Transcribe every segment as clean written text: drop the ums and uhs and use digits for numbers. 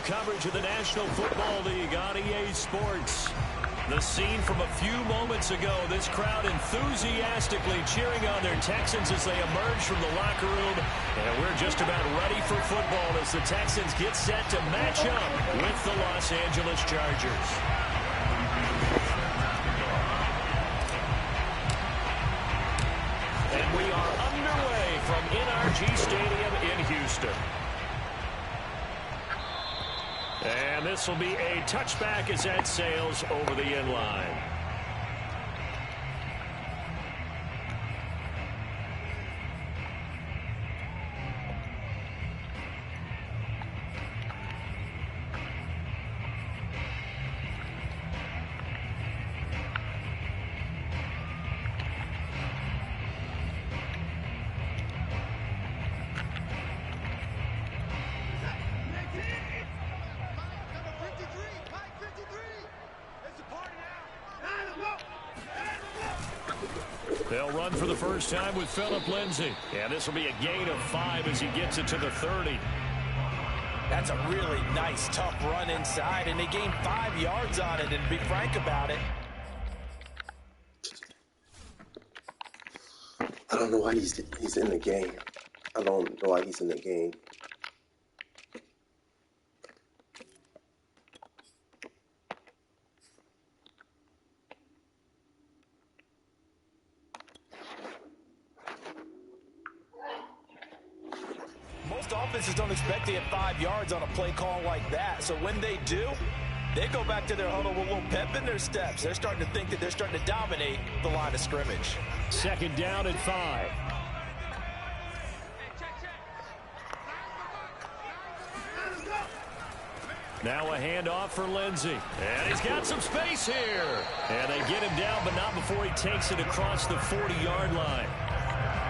coverage of the National Football League on EA Sports. The scene from a few moments ago, this crowd enthusiastically cheering on their Texans as they emerge from the locker room. And we're just about ready for football as the Texans get set to match up with the Los Angeles Chargers. And we are underway from NRG Stadium in Houston. And this will be a touchback as that sails over the end line. They'll run for the first time with Phillip Lindsay. And this will be a gain of 5 as he gets it to the 30. That's a really nice, tough run inside, and they gained 5 yards on it, and to be frank about it. I don't know why he's in the game. I don't know why he's in the game. Most offenses don't expect to get 5 yards on a play call like that. So when they do, they go back to their huddle with a little pep in their steps. They're starting to think that they're starting to dominate the line of scrimmage. Second down and 5. Now a handoff for Lindsay. And he's got some space here. And they get him down, but not before he takes it across the 40-yard line.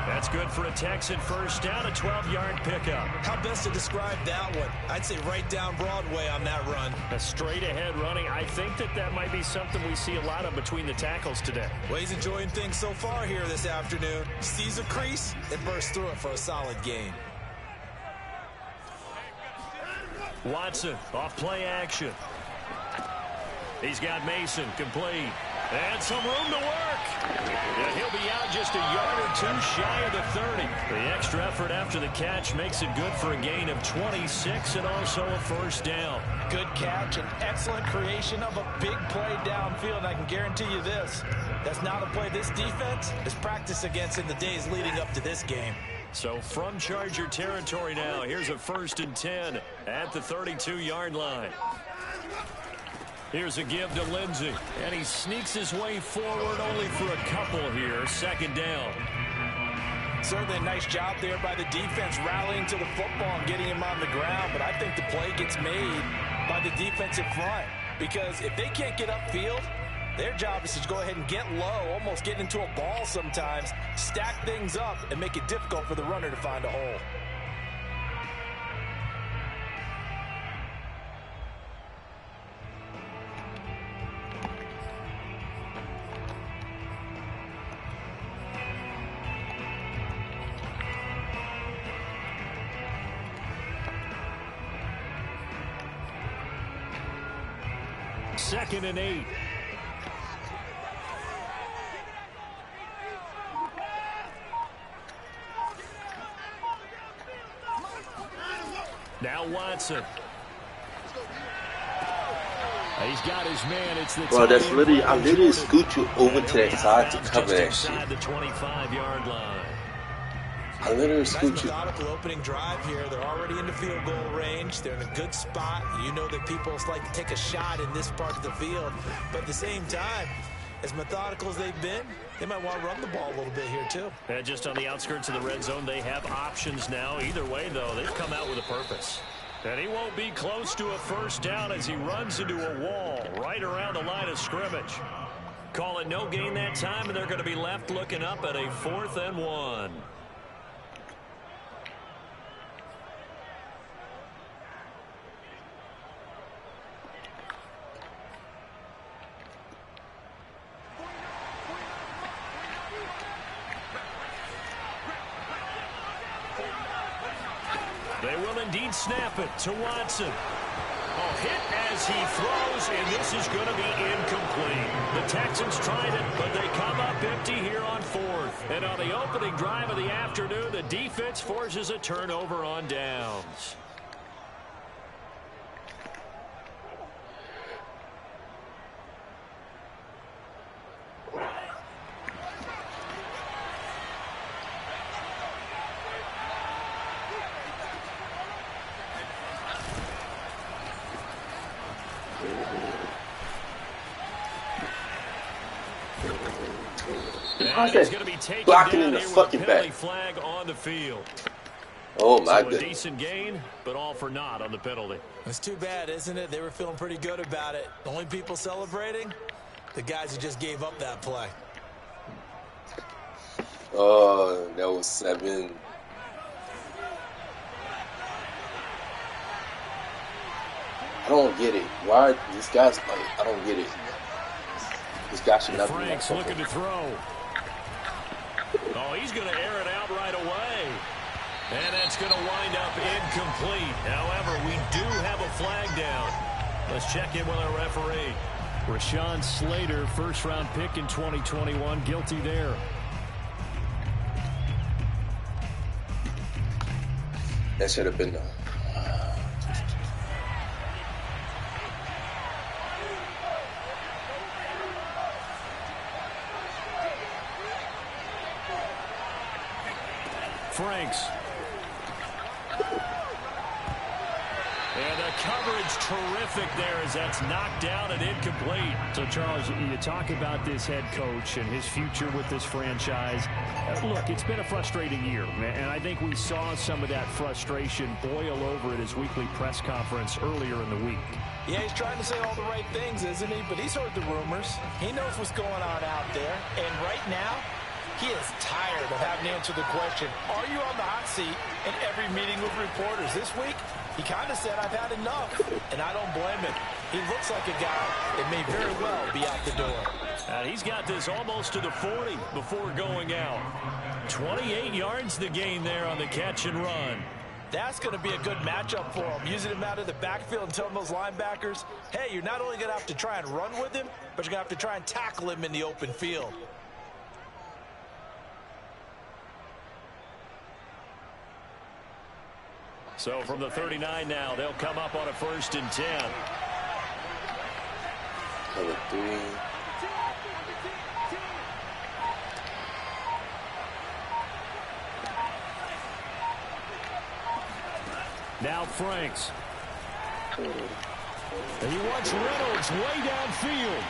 That's good for a Texan first down, a 12-yard pickup. How best to describe that one? I'd say right down Broadway on that run. A straight-ahead running. I think that might be something we see a lot of between the tackles today. Well, he's enjoying things so far here this afternoon. Sees a crease and bursts through it for a solid gain. Watson off play action. He's got Mason complete. And some room to work. And he'll be out just a yard or two shy of the 30. The extra effort after the catch makes it good for a gain of 26 and also a first down. Good catch and excellent creation of a big play downfield. And I can guarantee you this, that's not a play this defense is practiced against in the days leading up to this game. So from Charger territory now, here's a 1st and 10 at the 32-yard line. Here's a give to Lindsay, and he sneaks his way forward only for a couple here. Second down. Certainly a nice job there by the defense rallying to the football and getting him on the ground, but I think the play gets made by the defensive front because if they can't get upfield, their job is to go ahead and get low, almost get into a ball sometimes, stack things up, and make it difficult for the runner to find a hole. Second and 8. Now Watson. He's got his man. It's the Bro, that's literally, I literally scoot you over to that side to cover that shit. The 25-yard line. I literally scoot you. Methodical opening drive here. They're already in the field goal range. They're in a good spot. You know that people like to take a shot in this part of the field. But at the same time, as methodical as they've been, they might want to run the ball a little bit here too. And just on the outskirts of the red zone, they have options now. Either way, though, they've come out with a purpose. And he won't be close to a first down as he runs into a wall right around the line of scrimmage. Call it no gain that time, and they're going to be left looking up at a 4th and 1. They will indeed snap it to Watson. hit as he throws, and this is going to be incomplete. The Texans tried it, but they come up empty here on fourth. And on the opening drive of the afternoon, the defense forces a turnover on downs. How's that blocking in the fucking back? Flag on the field. Oh my goodness. A goodness. decent gain, but all for naught on the penalty. It's too bad, isn't it? They were feeling pretty good about it. The only people celebrating, the guys who just gave up that play. Oh, that was 7. I don't get it. Why this guy's like, I don't get it. This guy should not be. Frank's looking to throw. Oh, he's going to air it out right away. And that's going to wind up incomplete. However, we do have a flag down. Let's check in with our referee. Rashawn Slater, first-round pick in 2021, guilty there. That should have been the. Franks. And the coverage terrific there as that's knocked down and incomplete. So, Charles, you talk about this head coach and his future with this franchise. Look, it's been a frustrating year, and I think we saw some of that frustration boil over at his weekly press conference earlier in the week. Yeah, he's trying to say all the right things, isn't he? But he's heard the rumors. He knows what's going on out there. And right now, he is tired of having to answer the question, are you on the hot seat in every meeting with reporters? This week, he kind of said, I've had enough, and I don't blame him. He looks like a guy that may very well be out the door. He's got this almost to the 40 before going out. 28 yards the gain there on the catch and run. That's going to be a good matchup for him, using him out of the backfield and telling those linebackers, hey, you're not only going to have to try and run with him, but you're going to have to try and tackle him in the open field. So from the 39 now, they'll come up on a 1st and 10. Number 3. Now Franks. And he wants Reynolds way downfield.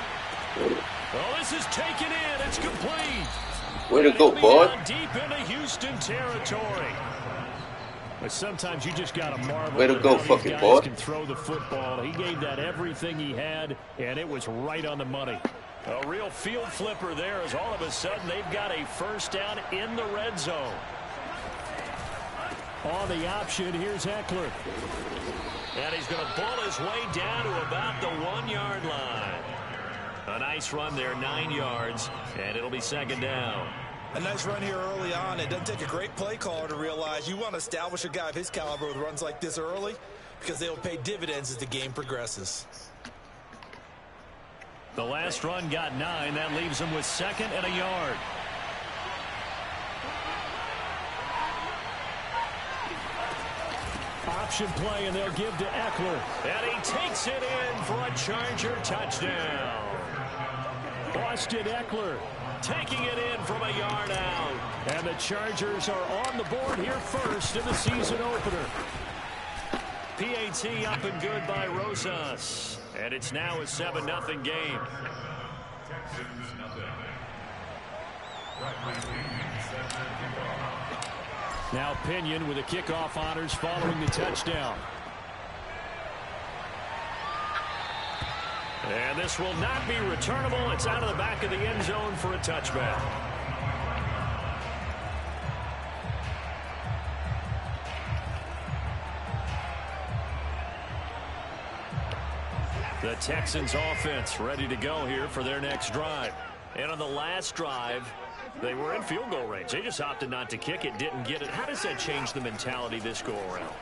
Oh, this is taken in. It's complete. Way to go, boy. Deep into Houston territory. But sometimes you just got to marvel Way to go, at how fucking these guys boy. can throw the football. He gave that everything he had, and it was right on the money. A real field flipper there as all of a sudden they've got a first down in the red zone. On the option, here's Eckler. And he's going to pull his way down to about the 1-yard line. A nice run there, 9 yards, and it'll be 2nd down. A nice run here early on. It doesn't take a great play caller to realize you want to establish a guy of his caliber with runs like this early because they will pay dividends as the game progresses. The last run got 9. That leaves him with 2nd and a yard. Option play, and they'll give to Eckler. And he takes it in for a Charger touchdown. Austin Eckler taking it in from a yard out. And the Chargers are on the board here first in the season opener. PAT up and good by Rosas. And it's now a 7-0 game. Now Pinion with the kickoff honors following the touchdown. And this will not be returnable. It's out of the back of the end zone for a touchback. The Texans offense ready to go here for their next drive. And on the last drive, they were in field goal range. They just opted not to kick it, didn't get it. How does that change the mentality this go around?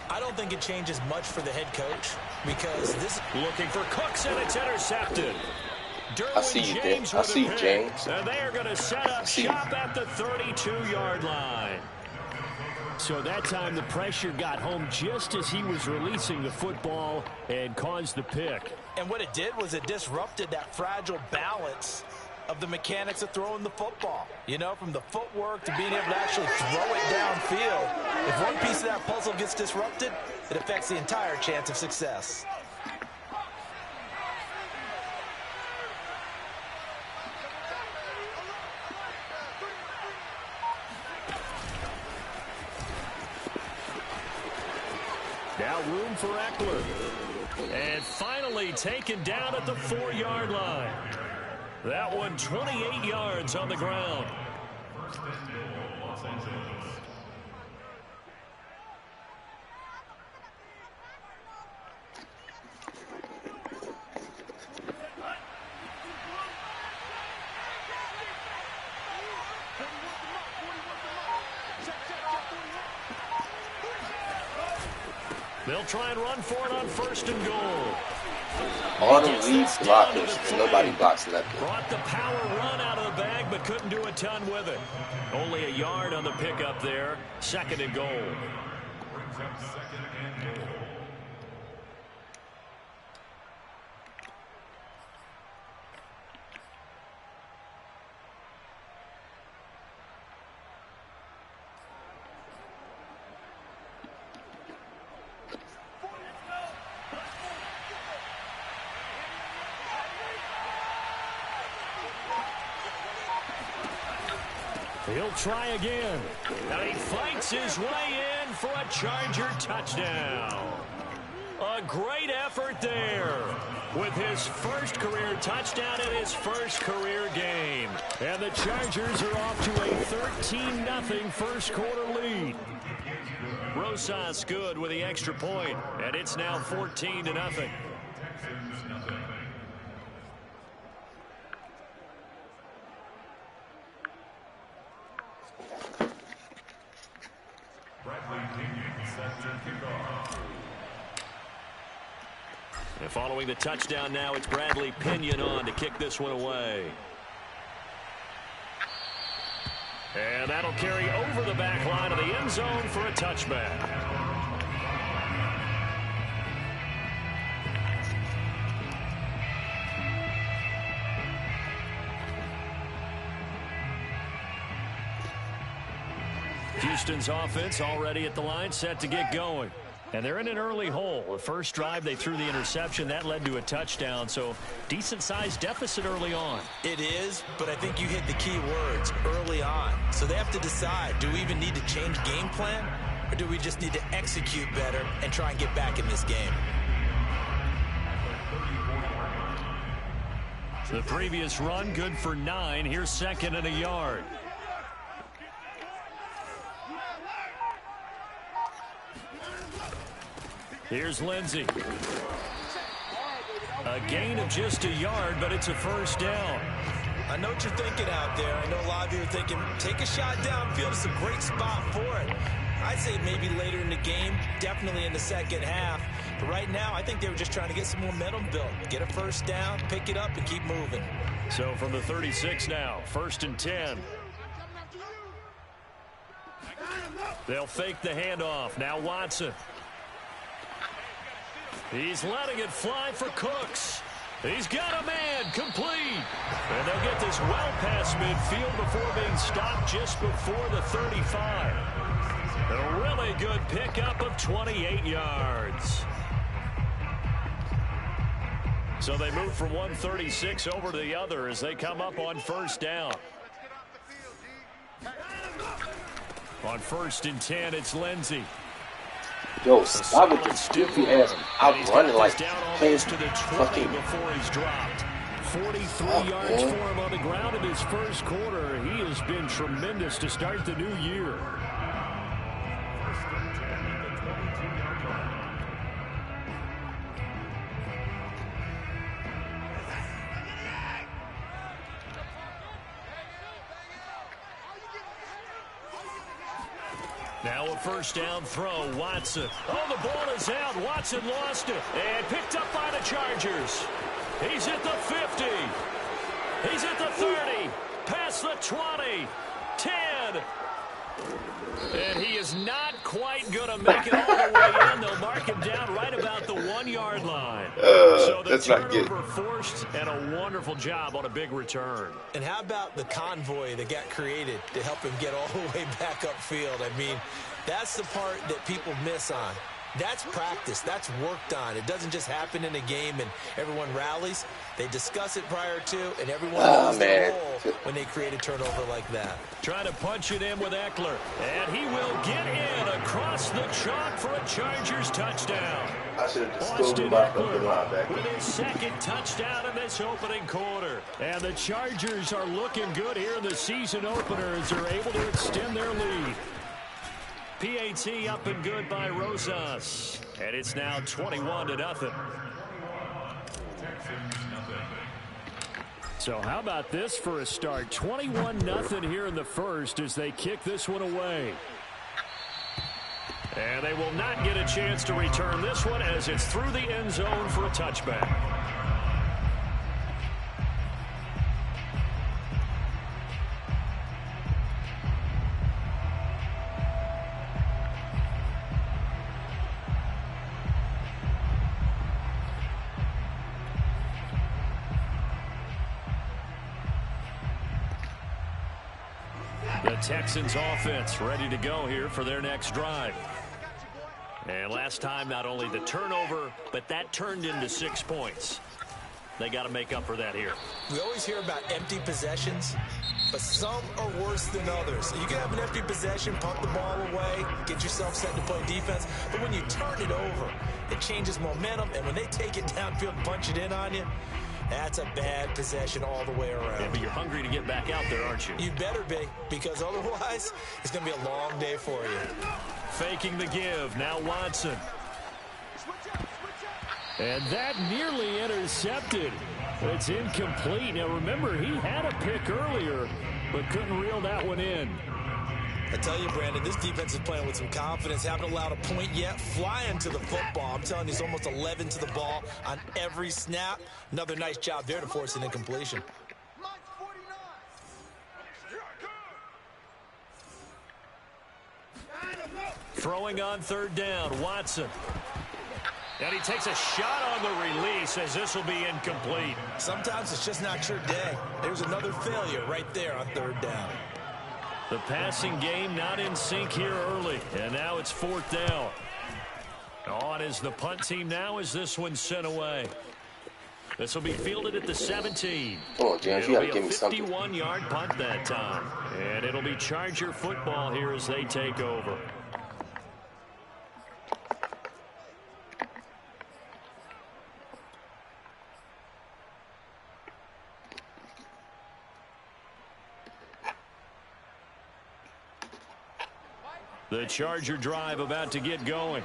I don't think it changes much for the head coach because this... Looking for Cooks, and it's intercepted. I see you, James. I see you, James. And they are going to set up shop at the 32-yard line. So that time the pressure got home just as he was releasing the football and caused the pick. And what it did was it disrupted that fragile balance of the mechanics of throwing the football. You know, from the footwork to being able to actually throw it downfield. If one piece of that puzzle gets disrupted, it affects the entire chance of success. Now room for Eckler. And finally taken down at the 4-yard line. That one 28 yards on the ground. They'll try and run for it on 1st and goal. All the lead blockers, and nobody blocks nothing. Brought the power run out of the bag, but couldn't do a ton with it. Only a yard on the pickup there. 2nd and goal. He'll try again. Now he fights his way in for a Charger touchdown. A great effort there with his first career touchdown in his first career game. And the Chargers are off to a 13-0 first quarter lead. Rosas good with the extra point, and it's now 14-0. And following the touchdown now, it's Bradley Pinion on to kick this one away. And that'll carry over the back line of the end zone for a touchback. Houston's offense already at the line, set to get going. And they're in an early hole. The first drive, they threw the interception. That led to a touchdown, so decent-sized deficit early on. It is, but I think you hit the key words, early on. So they have to decide, do we even need to change game plan, or do we just need to execute better and try and get back in this game? The previous run, good for 9. Here's 2nd and a yard. Here's Lindsey. A gain of just a yard, but it's a first down. I know what you're thinking out there. I know a lot of you are thinking, take a shot downfield. It's a great spot for it. I'd say maybe later in the game, definitely in the second half. But right now, I think they were just trying to get some momentum built. Get a first down, pick it up, and keep moving. So from the 36 now, 1st and 10. They'll fake the handoff. Now Watson. He's letting it fly for Cooks. He's got a man, complete. And they'll get this well past midfield before being stopped just before the 35. A really good pickup of 28 yards. So they move from 136 over to the other as they come up on first down. On 1st and 10, it's Lindsey. Yo, stop with this stupid ass out running like playing to the 20 fucking before he's dropped. 43 yards for him on the ground in his first quarter. He has been tremendous to start the new year. Now a first down throw, Watson. Oh, the ball is out. Watson lost it and picked up by the Chargers. He's at the 50. He's at the 30. Past the 20. 10. And he is not quite going to make it all the way in. They'll mark him down right about the 1-yard line. So the turnover forced, and a wonderful job on a big return. And how about the convoy that got created to help him get all the way back upfield? I mean, that's the part that people miss on. That's practice. That's worked on. It doesn't just happen in a game and everyone rallies. They discuss it prior to, and everyone knows their role when they create a turnover like that. Trying to punch it in with Eckler, and he will get in across the chalk for a Chargers touchdown. Austin Eckler with his second touchdown in this opening quarter. And the Chargers are looking good here in the season opener as they're able to extend their lead. PAT up and good by Rosas. And it's now 21-0. So how about this for a start? 21-0 here in the first as they kick this one away. And they will not get a chance to return this one as it's through the end zone for a touchback. The Texans offense ready to go here for their next drive. And last time, not only the turnover, but that turned into 6 points. They got to make up for that here. We always hear about empty possessions, but some are worse than others. You can have an empty possession, pump the ball away, get yourself set to play defense, but when you turn it over, it changes momentum, and when they take it downfield and punch it in on you, that's a bad possession all the way around. Yeah, but you're hungry to get back out there, aren't you? You better be, because otherwise, it's going to be a long day for you. Faking the give. Now Watson. And that nearly intercepted. It's incomplete. Now, remember, he had a pick earlier, but couldn't reel that one in. I tell you, Brandon, this defense is playing with some confidence. Haven't allowed a point yet. Flying to the football. I'm telling you, it's almost 11 to the ball on every snap. Another nice job there to force an incompletion. Throwing on third down, Watson. And he takes a shot on the release as this will be incomplete. Sometimes it's just not your day. There's another failure right there on third down. The passing game not in sync here early. And now it's fourth down. On is the punt team now as this one's sent away. This will be fielded at the 17. Oh, James, you got to give me something. It'll be a 51-yard punt that time. And it'll be Charger football here as they take over. The Charger drive about to get going.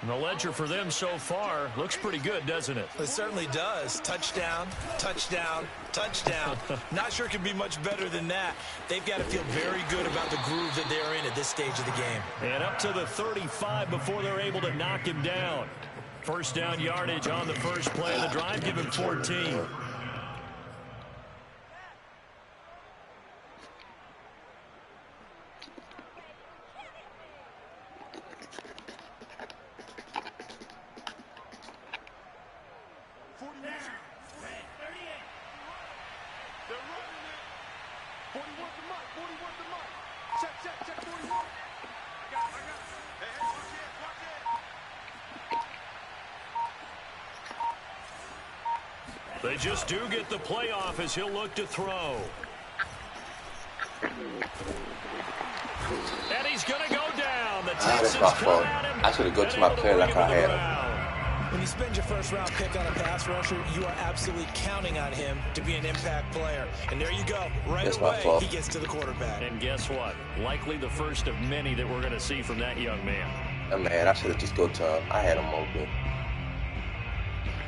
And the ledger for them so far looks pretty good, doesn't it? It certainly does. Touchdown, touchdown, touchdown. Not sure it can be much better than that. They've got to feel very good about the groove that they're in at this stage of the game. And up to the 35 before they're able to knock him down. First down yardage on the first play of the drive, give him 14. They just do get the playoff as he'll look to throw. And he's going to go down. The Texans that's my fault. I should have gone to my player like I had him. When you spend your first-round pick on a pass rusher, you are absolutely counting on him to be an impact player. And there you go. Right away, he gets to the quarterback. And guess what? Likely the first of many that we're going to see from that young man. Oh, man, I should have just go to him. I had him open.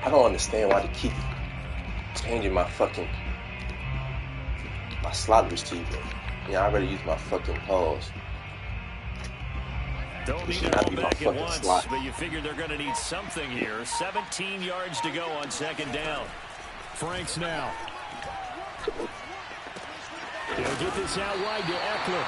I don't understand why they keep changing my slot receiver. Yeah, I already used my fucking pause. Don't This need should it not all be my back at fucking once, slot. but you figure they're going to need something here. 17 yards to go on second down. Franks now. He'll get this out wide to Eckler.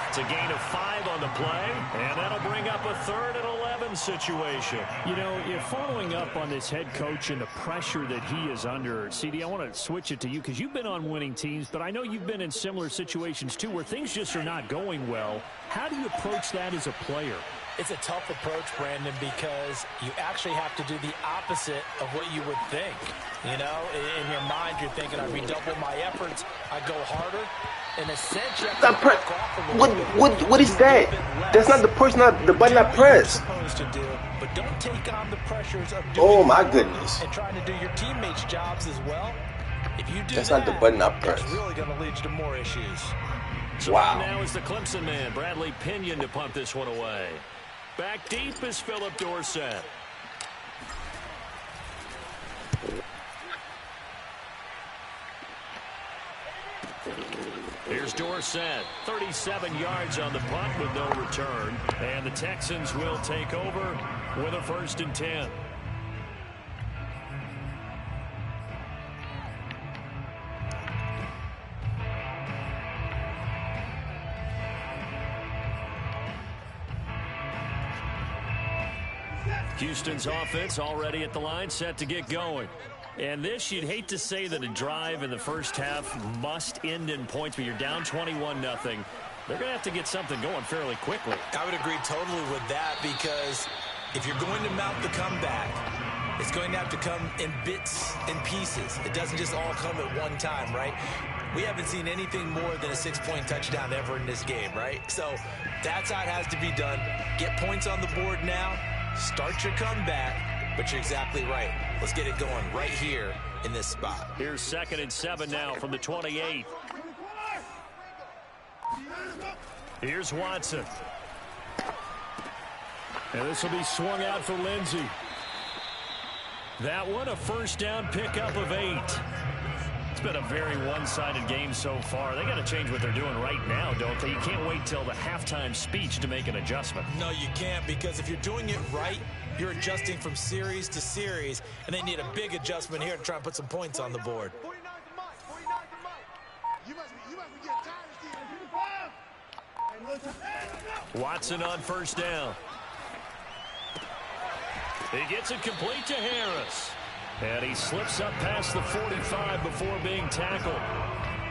It's a gain of 5 on the play, and that'll bring up a 3rd and 11 situation. You know, you're following up on this head coach and the pressure that he is under. CD, I want to switch it to you because you've been on winning teams, but I know you've been in similar situations too where things just are not going well. How do you approach that as a player? It's a tough approach, Brandon, because you actually have to do the opposite of what you would think. You know, in your mind, you're thinking, I redouble my efforts, I go harder. In a sense, you have to back off a little bit. What is that? That's not the person, the button I press. Supposed to do, but don't take on the pressures of doing Oh my goodness. and trying to do your teammates' jobs as well. If you do That's that, not the button I press. it's really going to lead you to more issues. So Wow. now is the Clemson man, Bradley Pinion, to punt this one away. Back deep is Philip Dorsett. Here's Dorsett, 37 yards on the punt with no return. And the Texans will take over with a 1st and 10. Houston's offense already at the line, set to get going. And this, you'd hate to say that a drive in the first half must end in points, but you're down 21-0. They're going to have to get something going fairly quickly. I would agree totally with that, because if you're going to mount the comeback, it's going to have to come in bits and pieces. It doesn't just all come at one time, right? We haven't seen anything more than a 6-point touchdown ever in this game, right? So that's how it has to be done. Get points on the board now. Start your comeback, but you're exactly right. Let's get it going right here in this spot. Here's 2nd and 7 now from the 28. Here's Watson. And this will be swung out for Lindsey. That one, a 1st down pickup of 8. It's been a very one-sided game so far. They got to change what they're doing right now, don't they? You can't wait till the halftime speech to make an adjustment. No, you can't, because if you're doing it right, you're adjusting from series to series, and they need a big adjustment here to try and put some points on the board. Watson on 1st down. He gets it complete to Harris. And he slips up past the 45 before being tackled.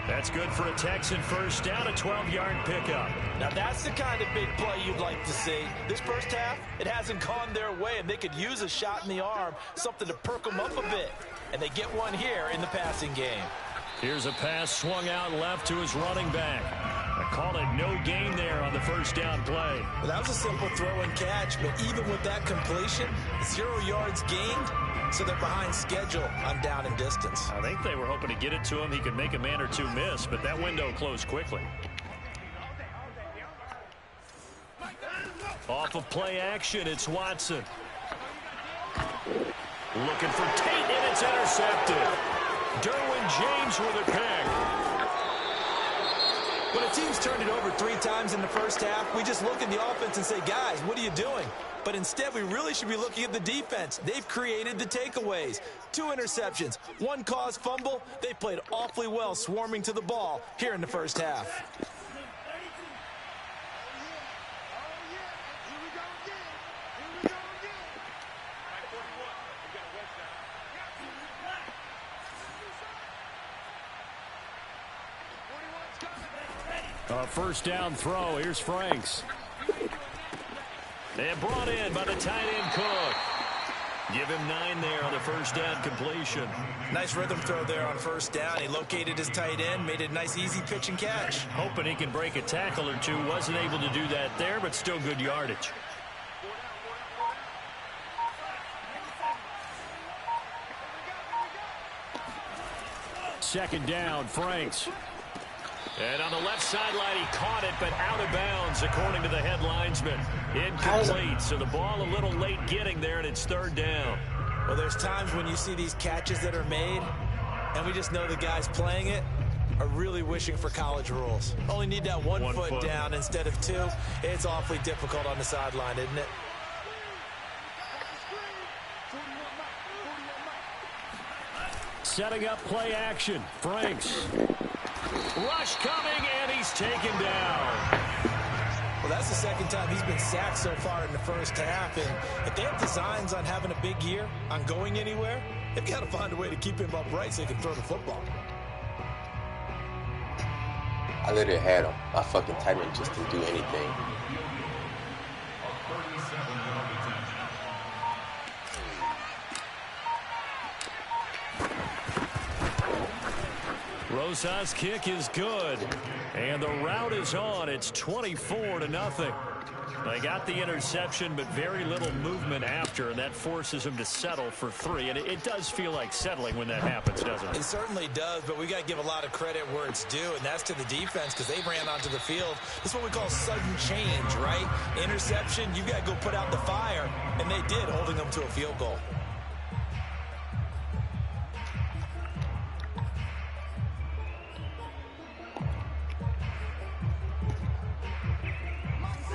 That's good for a Texan 1st down, a 12-yard pickup. Now that's the kind of big play you'd like to see. This first half, it hasn't gone their way, and they could use a shot in the arm, something to perk them up a bit. And they get one here in the passing game. Here's a pass swung out left to his running back. I call it no gain there on the 1st down play. Well, that was a simple throw and catch, but even with that completion, 0 yards gained, so they're behind schedule on down and distance. I think they were hoping to get it to him. He could make a man or two miss, but that window closed quickly. Off of play action, it's Watson. Looking for Tate, and it's intercepted. Derwin James with a pick. When a team's turned it over 3 times in the first half, we just look at the offense and say, guys, what are you doing? But instead, we really should be looking at the defense. They've created the takeaways. 2 interceptions, 1 caused fumble. They played awfully well swarming to the ball here in the first half. A 1st down throw. Here's Franks. And brought in by the tight end Cook. Give him 9 there on the 1st down completion. Nice rhythm throw there on 1st down. He located his tight end, made it a nice, easy pitch and catch. Hoping he can break a tackle or two. Wasn't able to do that there, but still good yardage. Second down, Franks. And on the left sideline, he caught it, but out of bounds, according to the head linesman. Incomplete, so the ball a little late getting there, and it's 3rd down. Well, there's times when you see these catches that are made, and we just know the guy's playing it. are really wishing for college rules. Only need that one foot down instead of two. It's awfully difficult on the sideline, isn't it? Setting up play action. Franks. Rush coming, and he's taken down. Well, that's the second time he's been sacked so far in the first half. And if they have designs on having a big year, on going anywhere, they've got to find a way to keep him upright so he can throw the football. I literally had him. My fucking tight end just didn't do anything. Rosas' kick is good. And the route is on. It's 24-0. They got the interception, but very little movement after, and that forces them to settle for 3. And it does feel like settling when that happens, doesn't it? It certainly does, but we got to give a lot of credit where it's due, and that's to the defense because they ran onto the field. This is what we call sudden change, right? Interception, you got to go put out the fire, and they did, holding them to a field goal.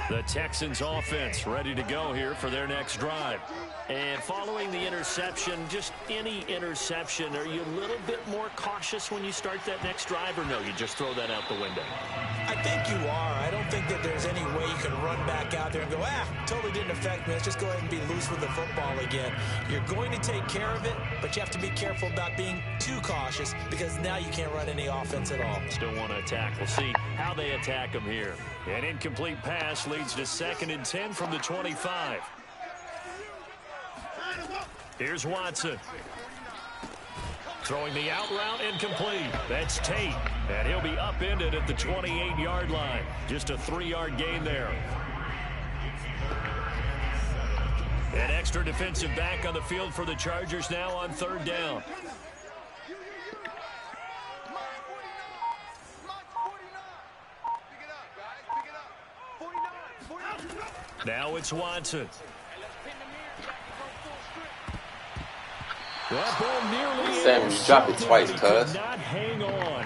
The Texans offense ready to go here for their next drive. And following the interception, just any interception, are you a little bit more cautious when you start that next drive, or no, you just throw that out the window? I think you are. I don't think that there's any way you can run back out there and go, totally didn't affect me. Let's just go ahead and be loose with the football again. You're going to take care of it, but you have to be careful about being too cautious because now you can't run any offense at all. Still want to attack. We'll see how they attack them here. An incomplete pass leads to 2nd and 10 from the 25. Here's Watson. Throwing the out route incomplete. That's Tate. And he'll be upended at the 28-yard line. Just a 3-yard gain there. An extra defensive back on the field for the Chargers now on 3rd down. Now it's Watson. That ball nearly Sam, you dropped it twice, cuz. Not hang on.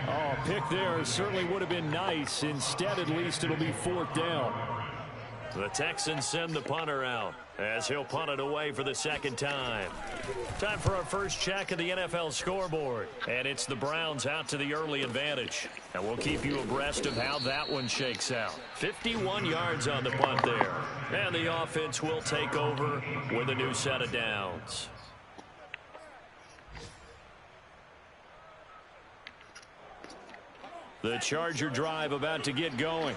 Oh, pick there certainly would have been nice. Instead, at least it'll be 4th down. The Texans send the punter out as he'll punt it away for the 2nd time. Time for our first check of the NFL scoreboard. And it's the Browns out to the early advantage. And we'll keep you abreast of how that one shakes out. 51 yards on the punt there. And the offense will take over with a new set of downs. The Charger drive about to get going.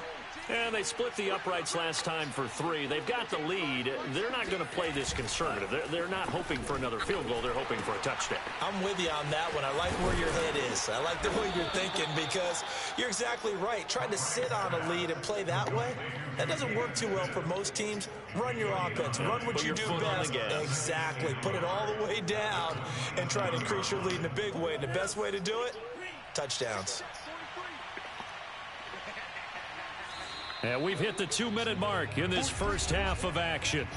And they split the uprights last time for 3. They've got the lead. They're not going to play this conservative. They're not hoping for another field goal. They're hoping for a touchdown. I'm with you on that one. I like where your head is. I like the way you're thinking because you're exactly right. Trying to sit on a lead and play that way, that doesn't work too well for most teams. Run your offense. Run what you do best. Exactly. Put it all the way down and try to increase your lead in a big way. And the best way to do it, touchdowns. And we've hit the 2-minute mark in this first half of action.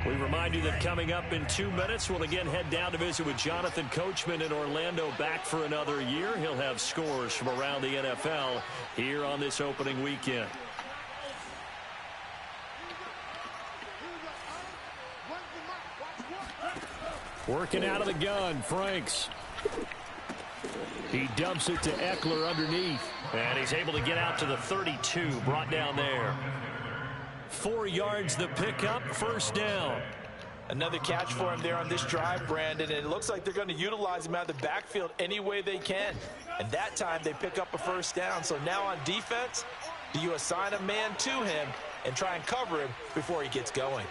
We remind you that coming up in 2 minutes, we'll again head down to visit with Jonathan Coachman in Orlando, back for another year. He'll have scores from around the NFL here on this opening weekend. Working out of the gun, Franks. He dumps it to Eckler underneath. And he's able to get out to the 32, brought down there. 4 yards the pickup, 1st down. Another catch for him there on this drive, Brandon. And it looks like they're going to utilize him out of the backfield any way they can. And that time they pick up a 1st down. So now on defense, do you assign a man to him and try and cover him before he gets going?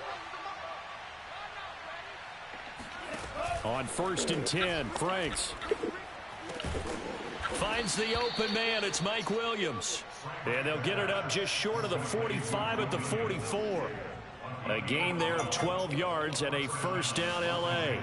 On 1st and 10, Franks finds the open man. It's Mike Williams. And they'll get it up just short of the 45 at the 44. A gain there of 12 yards and a 1st down L.A.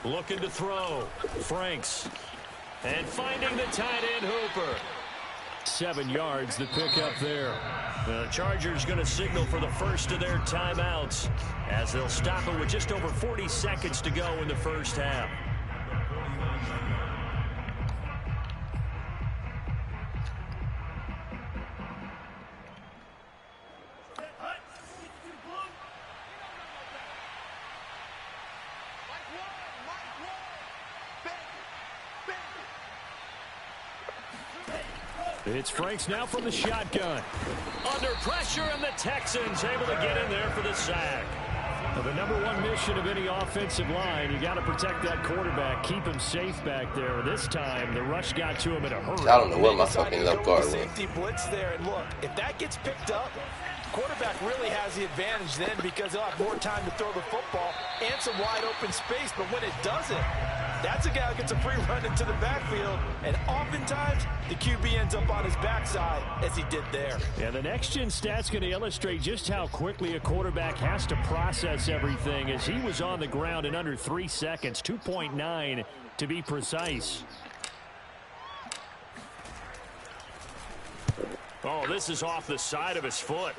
Looking to throw. Franks. And finding the tight end Hooper. 7 yards the pick up there. The Chargers going to signal for the first of their timeouts as they'll stop it with just over 40 seconds to go in the first half. It's Franks now from the shotgun. Under pressure, and the Texans able to get in there for the sack. Now, the number one mission of any offensive line, you got to protect that quarterback, keep him safe back there. This time, the rush got to him in a hurry. I don't know where my fucking left guard went. Safety blitz there, and look, if that gets picked up, quarterback really has the advantage then because he'll have more time to throw the football and some wide open space. But when it doesn't, that's a guy who gets a free run into the backfield, and oftentimes the QB ends up on his backside as he did there. And the next-gen stat's going to illustrate just how quickly a quarterback has to process everything as he was on the ground in under 3 seconds, 2.9 to be precise. Oh, this is off the side of his foot.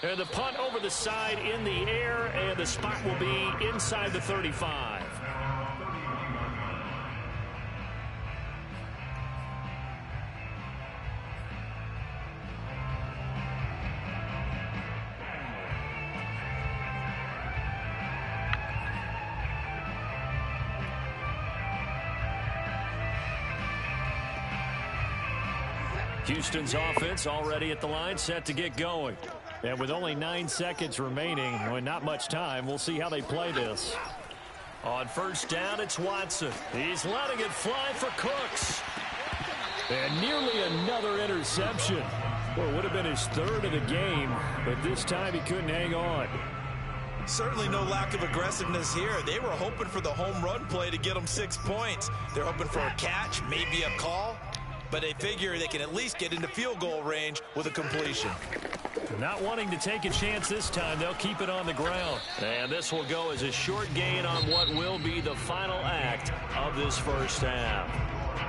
And the punt over the side in the air, and the spot will be inside the 35. Houston's offense already at the line, set to get going. And with only 9 seconds remaining, well, not much time, we'll see how they play this. On first down, it's Watson. He's letting it fly for Cooks. And nearly another interception. Well, it would have been his third of the game, but this time he couldn't hang on. Certainly no lack of aggressiveness here. They were hoping for the home run play to get them 6 points. They're hoping for a catch, maybe a call, but they figure they can at least get into field goal range with a completion. Not wanting to take a chance this time, they'll keep it on the ground. And this will go as a short gain on what will be the final act of this first half.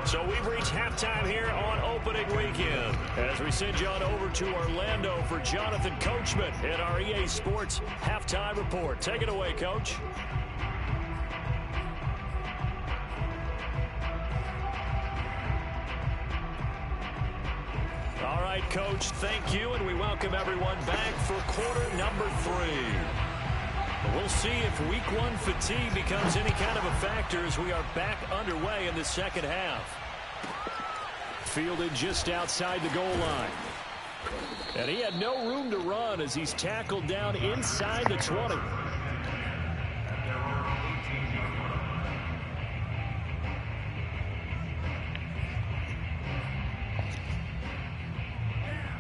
So we've reached halftime here on opening weekend as we send you on over to Orlando for Jonathan Coachman at our EA Sports Halftime Report. Take it away, Coach. All right, Coach, thank you, and we welcome everyone back for quarter number 3. We'll see if week 1 fatigue becomes any kind of a factor as we are back underway in the second half. Fielded just outside the goal line. And he had no room to run as he's tackled down inside the 20.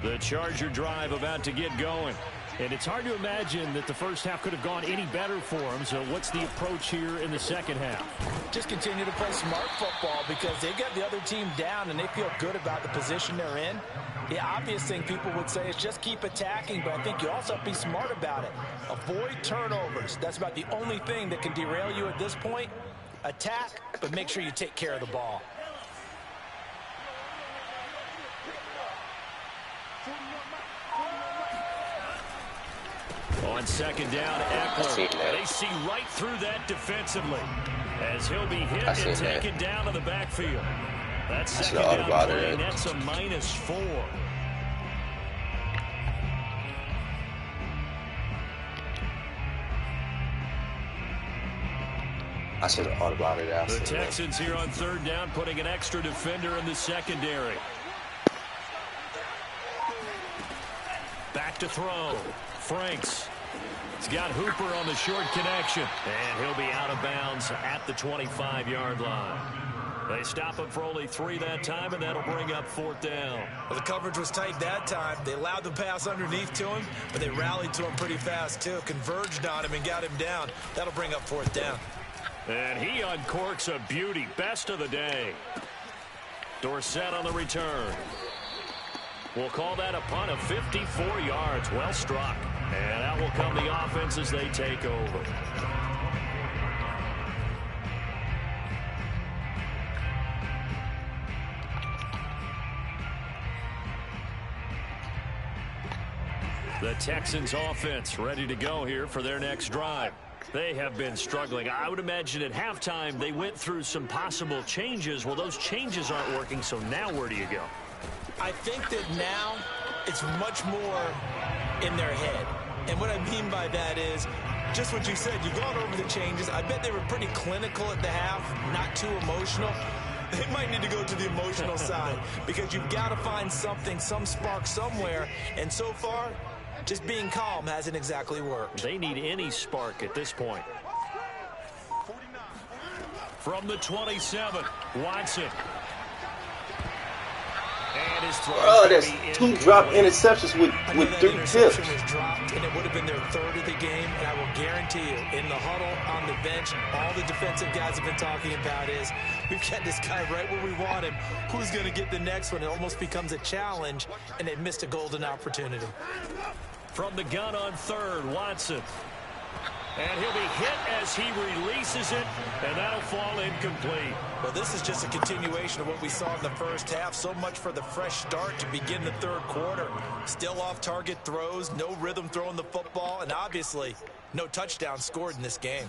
The Charger drive about to get going. And it's hard to imagine that the first half could have gone any better for them. So what's the approach here in the second half? Just continue to play smart football because they got the other team down and they feel good about the position they're in. The obvious thing people would say is just keep attacking, but I think you also have to be smart about it. Avoid turnovers. That's about the only thing that can derail you at this point. Attack, but make sure you take care of the ball. On second down, Eckler. They see right through that defensively as he'll be hit and taken down to the backfield. That's second down play. That's a -4. I should have thought about it after. The Texans here on third down, putting an extra defender in the secondary. Back to throw. Franks. He's got Hooper on the short connection. And he'll be out of bounds at the 25-yard line. They stop him for only 3 that time, and that'll bring up fourth down. Well, the coverage was tight that time. They allowed the pass underneath to him, but they rallied to him pretty fast, too. Converged on him and got him down. That'll bring up fourth down. And he uncorks a beauty. Best of the day. Dorsett on the return. We'll call that a punt of 54 yards. Well struck. And out will come the offense as they take over. The Texans offense ready to go here for their next drive. They have been struggling. I would imagine at halftime they went through some possible changes. Well, those changes aren't working, so now where do you go? I think that now it's much more in their head. And what I mean by that is just what you said. You've gone over the changes. I bet they were pretty clinical at the half, not too emotional. They might need to go to the emotional side because you've got to find something, some spark somewhere. And so far, just being calm hasn't exactly worked. They need any spark at this point. From the 27, Watson. And his throw. Oh, that's 2 drop interceptions with 3 tips. Was dropped, and it would have been their 3rd of the game. And I will guarantee you, in the huddle, on the bench, all the defensive guys have been talking about is, we've got this guy right where we want him. Who's going to get the next one? It almost becomes a challenge, and they missed a golden opportunity. From the gun on 3rd, Watson. And he'll be hit as he releases it, and that'll fall incomplete. Well, this is just a continuation of what we saw in the first half. So much for the fresh start to begin the 3rd quarter. Still off-target throws, no rhythm throwing the football, and obviously no touchdown scored in this game.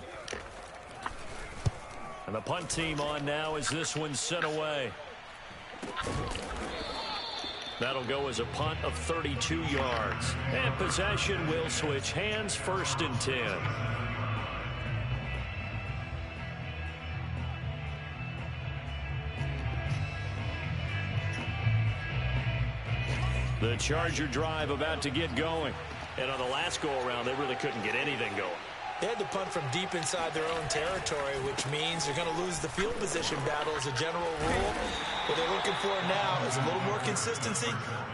And the punt team on now as this one's sent away. That'll go as a punt of 32 yards. And possession will switch hands, 1st and 10. The Charger drive about to get going. And on the last go-around, they really couldn't get anything going. They had to punt from deep inside their own territory, which means they're going to lose the field position battle as a general rule. What they're looking for now is a little more consistency,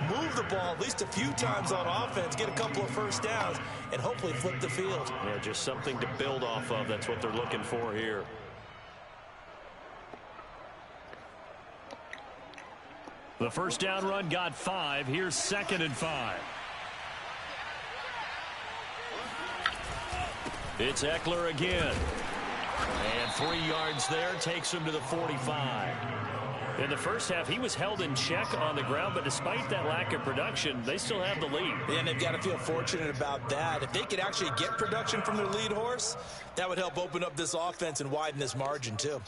move the ball at least a few times on offense, get a couple of first downs, and hopefully flip the field. Yeah, just something to build off of. That's what they're looking for here. The first down run got 5. Here's 2nd and 5. It's Eckler again. And 3 yards there takes him to the 45. In the first half, he was held in check on the ground, but despite that lack of production, they still have the lead. And they've got to feel fortunate about that. If they could actually get production from their lead horse, that would help open up this offense and widen this margin, too.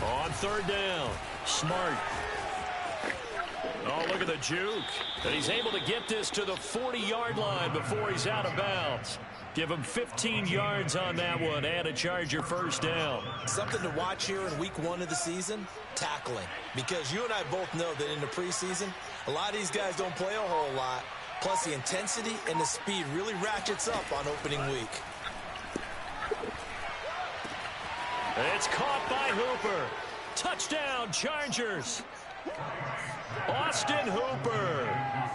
On 3rd down, Smart. Oh, look at the juke. And he's able to get this to the 40-yard line before he's out of bounds. Give him 15 yards on that one and a Charger first down. Something to watch here in week 1 of the season, tackling. Because you and I both know that in the preseason, a lot of these guys don't play a whole lot. Plus, the intensity and the speed really ratchets up on opening week. It's caught by Hooper. Touchdown, Chargers. Austin Hooper,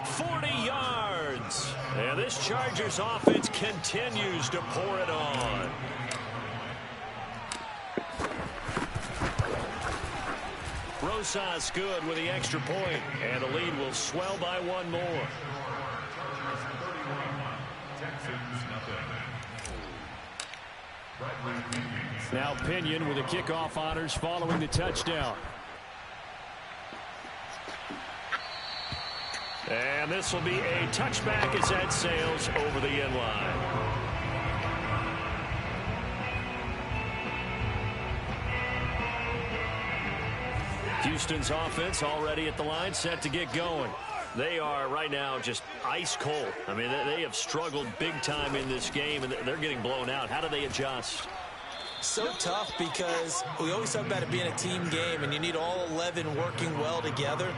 40 yards. And this Chargers offense continues to pour it on. Rosas good with the extra point, and the lead will swell by 1 more. Now Pinion with the kickoff honors following the touchdown. And this will be a touchback as that sails over the end line. Houston's offense already at the line, set to get going. They are right now just ice cold. I mean, they have struggled big time in this game, and they're getting blown out. How do they adjust? So tough because we always talk about it being a team game, and you need all 11 working well together.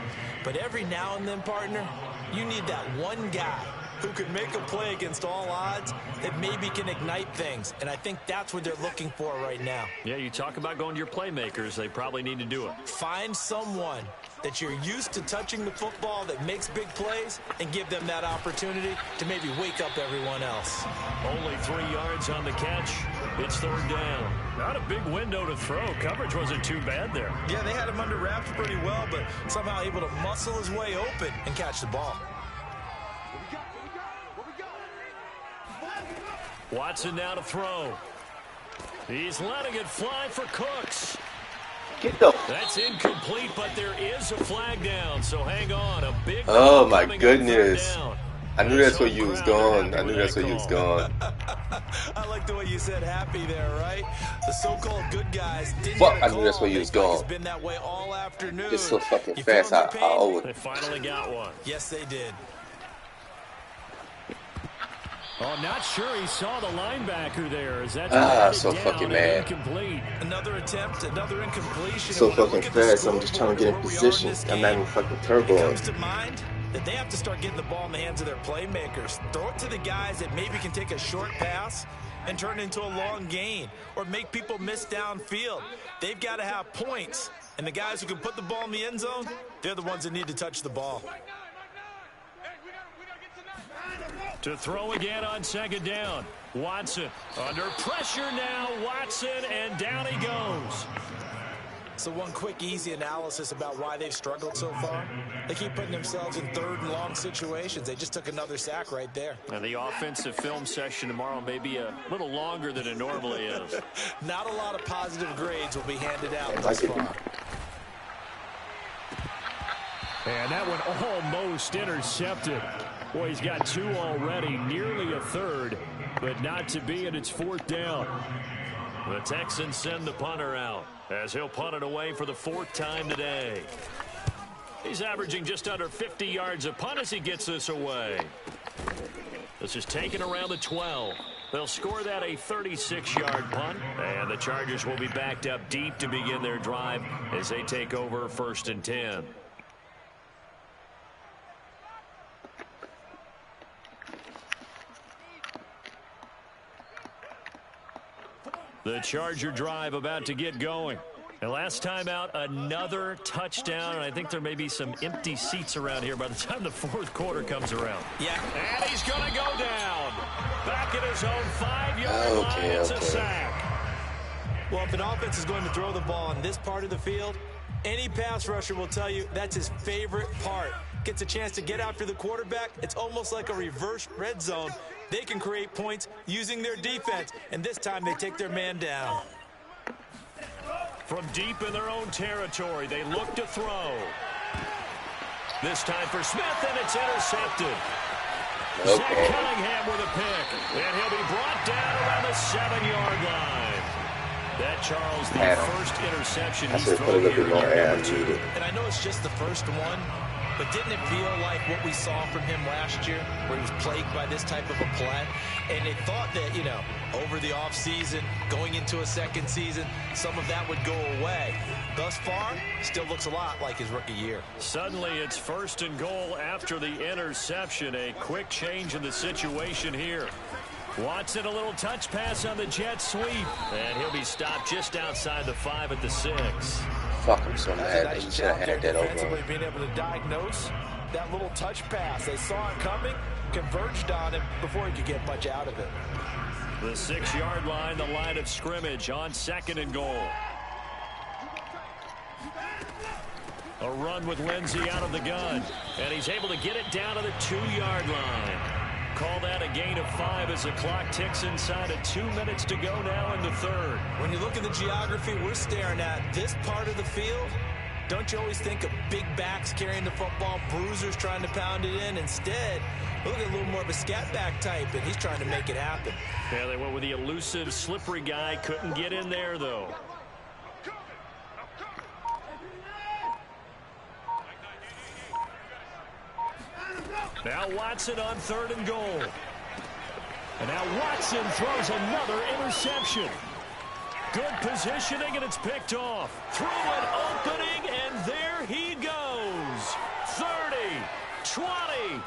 But every now and then, partner, you need that one guy who can make a play against all odds that maybe can ignite things. And I think that's what they're looking for right now. Yeah, you talk about going to your playmakers. They probably need to do it. Find someone that you're used to touching the football that makes big plays and give them that opportunity to maybe wake up everyone else. Only 3 yards on the catch. It's third down. Not a big window to throw. Coverage wasn't too bad there. Yeah, they had him under wraps pretty well, but somehow able to muscle his way open and catch the ball. Watson now to throw. He's letting it fly for Cooks. That's incomplete, but there is a flag down, so hang on. A big oh, my goodness. I knew that's where you was going. I knew that's where you was going. I like the way you said happy there, right? The so-called good guys didn't Fuck, I knew that's where you was going. Been that way all afternoon. Just so fucking fast. I owe They it. finally got one. Yes, they did. Oh, not sure he saw the linebacker there. Is that so fucking mad. Incomplete. Another attempt, another incompletion. So fucking fast. I'm just trying to get in position. I'm not even fucking turbo. It comes to mind that they have to start getting the ball in the hands of their playmakers. Throw it to the guys that maybe can take a short pass and turn it into a long gain or make people miss downfield. They've got to have points, and the guys who can put the ball in the end zone, they're the ones that need to touch the ball. To throw again on second down. Watson under pressure now. Watson, and down he goes. So one quick, easy analysis about why they've struggled so far. They keep putting themselves in third and long situations. They just took another sack right there. And the offensive film session tomorrow may be a little longer than it normally is. Not a lot of positive grades will be handed out thus far. And that one almost intercepted. Boy, he's got 2 already, nearly a third, but not to be, and it's fourth down. The Texans send the punter out as he'll punt it away for the 4th time today. He's averaging just under 50 yards a punt as he gets this away. This is taken around the 12. They'll score that a 36-yard punt, and the Chargers will be backed up deep to begin their drive as they take over 1st and 10. The Charger drive about to get going. And last time out, another touchdown. And I think there may be some empty seats around here by the time the 4th quarter comes around. Yeah. And he's going to go down. Back at his own 5-yard line. It's a sack. Well, if an offense is going to throw the ball on this part of the field, any pass rusher will tell you that's his favorite part. Gets a chance to get after the quarterback. It's almost like a reverse red zone. They can create points using their defense, and this time they take their man down. From deep in their own territory, they look to throw. This time for Smith, and it's intercepted. Zach Cunningham with a pick, and he'll be brought down around the 7-yard line. That, Charles, the first interception he's thrown here. And I know it's just the first one, but didn't it feel like what we saw from him last year, where he was plagued by this type of a play? And they thought that, you know, over the offseason, going into a second season, some of that would go away. Thus far, still looks a lot like his rookie year. Suddenly, it's 1st and goal after the interception. A quick change in the situation here. Watson, a little touch pass on the jet sweep. And he'll be stopped just outside the 5 at the 6. Fuck, I'm so mad. They should have had that over. Being able to diagnose that little touch pass. They saw it coming, converged on him before he could get much out of it. The 6-yard line, the line of scrimmage on 2nd and goal. A run with Lindsey out of the gun. And he's able to get it down to the 2-yard line. Call that a gain of 5 as the clock ticks inside of 2 minutes to go now in the 3rd. When you look at the geography we're staring at, this part of the field, don't you always think of big backs carrying the football, bruisers trying to pound it in? Instead, look at a little more of a scat back type, and he's trying to make it happen. Yeah, they went with the elusive, slippery guy. Couldn't get in there, though. Now Watson on 3rd and goal. And now Watson throws another interception. Good positioning, and it's picked off. Through an opening, and there he goes. 30, 20.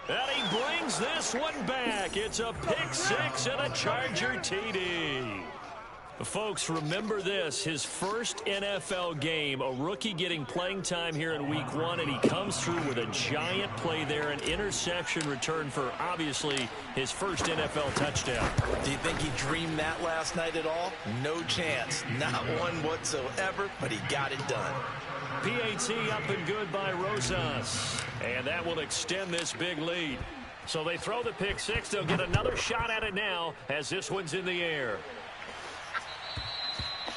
And he brings this one back. It's a pick six and a Charger TD. Folks, remember this, his first NFL game, a rookie getting playing time here in week one, and he comes through with a giant play there, an interception return for, obviously, his first NFL touchdown. Do you think he dreamed that last night at all? No chance. Not one whatsoever, but he got it done. PAT up and good by Rosas, and that will extend this big lead. So they throw the pick six. They'll get another shot at it now as this one's in the air.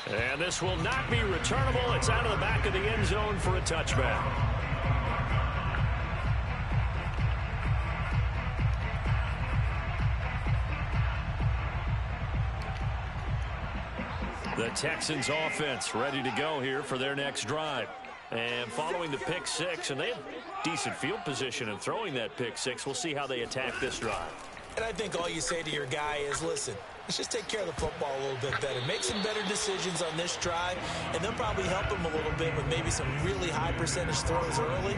And this will not be returnable. It's out of the back of the end zone for a touchback. The Texans offense ready to go here for their next drive. And following the pick six, and they have decent field position in throwing that pick six. We'll see how they attack this drive. And I think all you say to your guy is, listen, let's just take care of the football a little bit better. Make some better decisions on this drive, and they'll probably help him a little bit with maybe some really high percentage throws early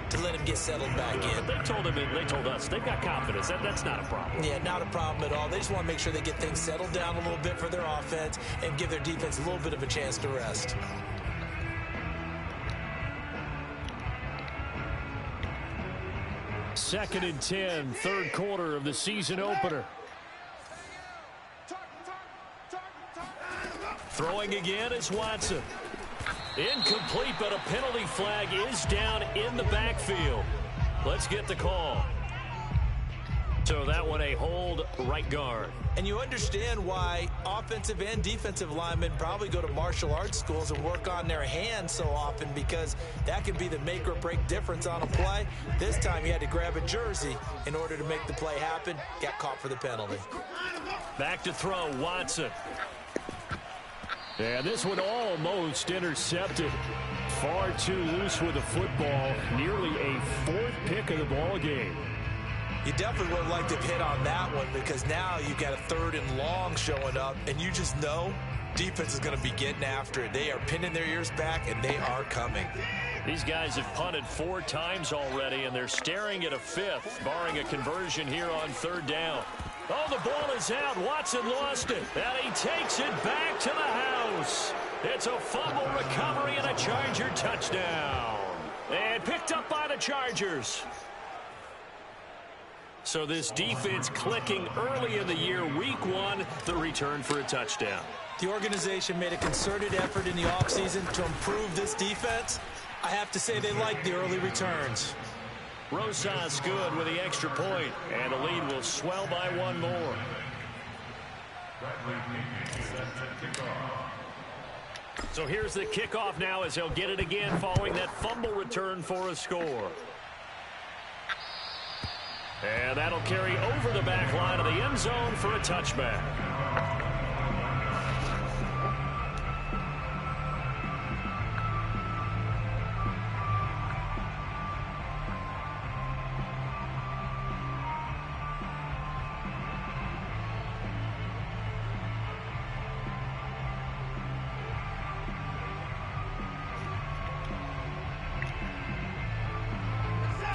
to let him get settled back in. They told him, and they told us, they've got confidence. That's not a problem. Yeah, not a problem at all. They just want to make sure they get things settled down a little bit for their offense and give their defense a little bit of a chance to rest. Second and 10, third quarter of the season opener. Throwing again is Watson. Incomplete, but a penalty flag is down in the backfield. Let's get the call. So that one a hold right guard. And you understand why offensive and defensive linemen probably go to martial arts schools and work on their hands so often, because that can be the make or break difference on a play. This time he had to grab a jersey in order to make the play happen. Got caught for the penalty. Back to throw, Watson. And this one almost intercepted. Far too loose with the football. Nearly a fourth pick of the ball game. You definitely would have liked to hit on that one, because now you've got a third and long showing up, and you just know defense is going to be getting after it. They are pinning their ears back, and they are coming. These guys have punted 4 times already, and they're staring at a fifth, barring a conversion here on third down. Oh, the ball is out. Watson lost it, and he takes it back to the house. It's a fumble recovery and a Charger touchdown. And picked up by the Chargers. So this defense clicking early in the year, week one, the return for a touchdown. The organization made a concerted effort in the offseason to improve this defense. I have to say they like the early returns. Rosas good with the extra point, and the lead will swell by one more. So here's the kickoff now as he'll get it again following that fumble return for a score. And that'll carry over the back line of the end zone for a touchback.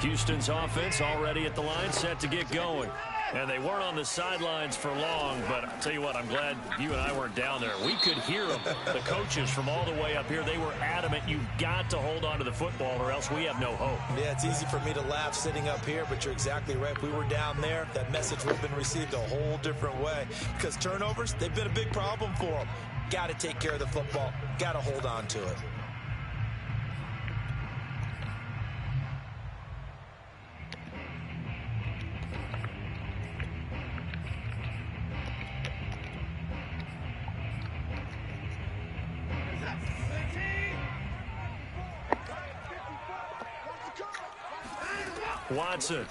Houston's offense already at the line, set to get going. And they weren't on the sidelines for long, but I'll tell you what, I'm glad you and I weren't down there. We could hear them, the coaches from all the way up here. They were adamant, you've got to hold on to the football or else we have no hope. Yeah, it's easy for me to laugh sitting up here, but you're exactly right. If we were down there, that message would have been received a whole different way. Because turnovers, they've been a big problem for them. Got to take care of the football. Got to hold on to it. Watson.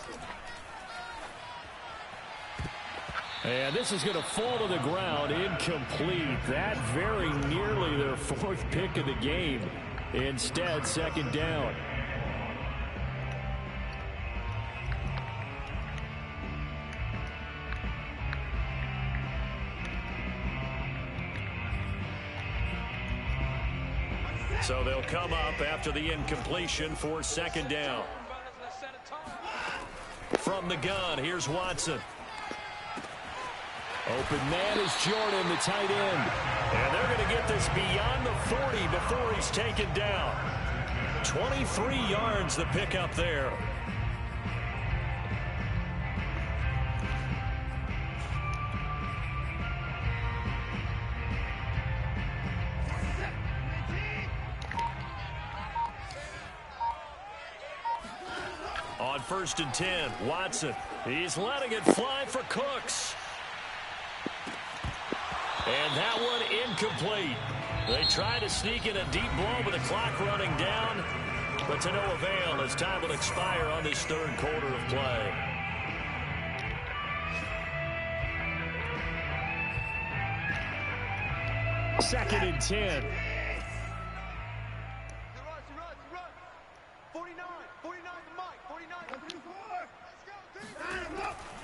And this is going to fall to the ground, incomplete. That very nearly their fourth pick of the game. Instead, second down. So they'll come up after the incompletion for second down. From the gun, here's Watson. Open man is Jordan, the tight end. And they're going to get this beyond the 40 before he's taken down. 23 yards the pickup there. On 1st and 10, Watson. He's letting it fly for Cooks. And that one incomplete. They try to sneak in a deep blow with the clock running down, but to no avail as time will expire on this third quarter of play. Second and 10.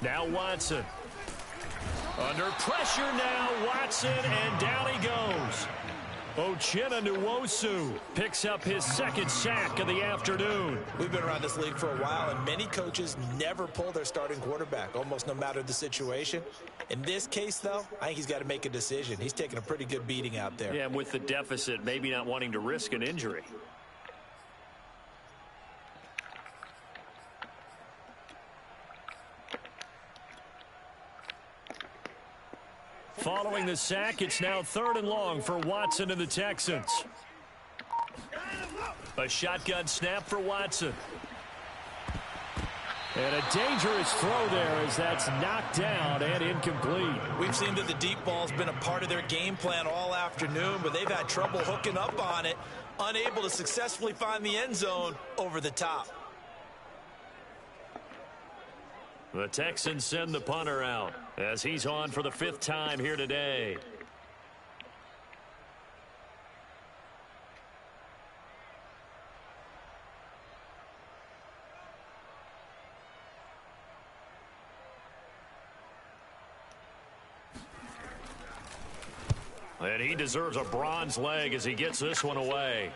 Now Watson. Under pressure now, Watson, and down he goes. Uchenna Nwosu picks up his second sack of the afternoon. We've been around this league for a while, and many coaches never pull their starting quarterback, almost no matter the situation. In this case, though, I think he's got to make a decision. He's taking a pretty good beating out there. Yeah, and with the deficit, maybe not wanting to risk an injury. Following the sack, it's now 3rd and long for Watson and the Texans. A shotgun snap for Watson. And a dangerous throw there as that's knocked down and incomplete. We've seen that the deep ball's been a part of their game plan all afternoon, but they've had trouble hooking up on it, unable to successfully find the end zone over the top. The Texans send the punter out as he's on for the 5th time here today. And he deserves a bronze leg as he gets this one away.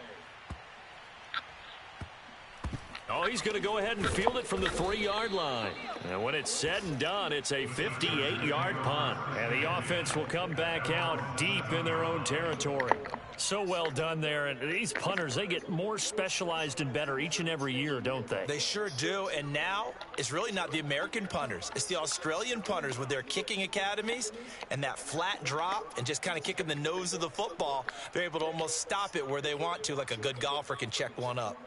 Oh, he's going to go ahead and field it from the 3-yard line. And when it's said and done, it's a 58-yard punt. And the offense will come back out deep in their own territory. So well done there. And these punters, they get more specialized and better each and every year, don't they? They sure do. And now it's really not the American punters. It's the Australian punters with their kicking academies and that flat drop and just kind of kicking the nose of the football. They're able to almost stop it where they want to, like a good golfer can check one up.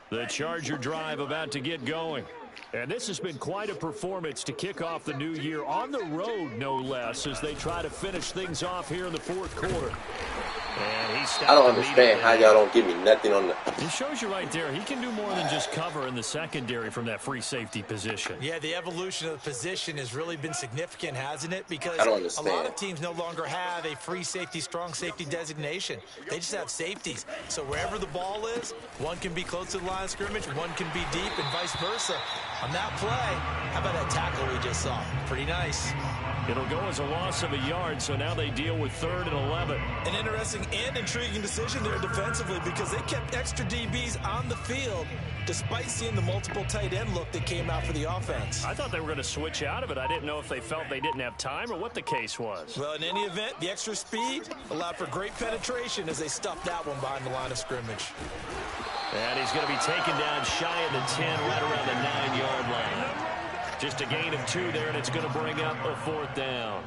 The Charger drive about to get going. And this has been quite a performance to kick off the new year on the road, no less, as they try to finish things off here in the 4th quarter. And he stopped. I don't understand how y'all don't give me nothing on the... It shows you right there. He can do more than just cover in the secondary from that free safety position. Yeah, the evolution of the position has really been significant, hasn't it? Because I don't understand. A lot of teams no longer have a free safety, strong safety designation. They just have safeties. So wherever the ball is, one can be close to the line of scrimmage, one can be deep, and vice versa. On that play, how about that tackle we just saw? Pretty nice. It'll go as a loss of a yard, so now they deal with 3rd and 11. An interesting and intriguing decision there defensively because they kept extra DBs on the field despite seeing the multiple tight end look that came out for the offense. I thought they were going to switch out of it. I didn't know if they felt they didn't have time or what the case was. Well, in any event, the extra speed allowed for great penetration as they stuffed that one behind the line of scrimmage. And he's going to be taken down shy of the 10, right around the 9-yard line. Just a gain of 2 there, and it's going to bring up a 4th down.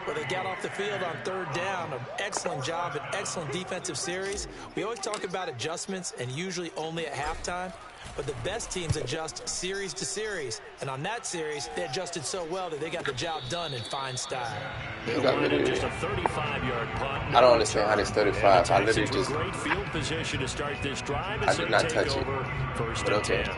Well, they got off the field on 3rd down. An excellent job, an excellent defensive series. We always talk about adjustments, and usually only at halftime. But the best teams adjust series to series. And on that series, they adjusted so well that they got the job done in fine style. They'll wind up just a 35-yard punt. I don't understand how this 35. I literally just... Great field position to start this drive. I did not touch it. 1st But and okay. 10.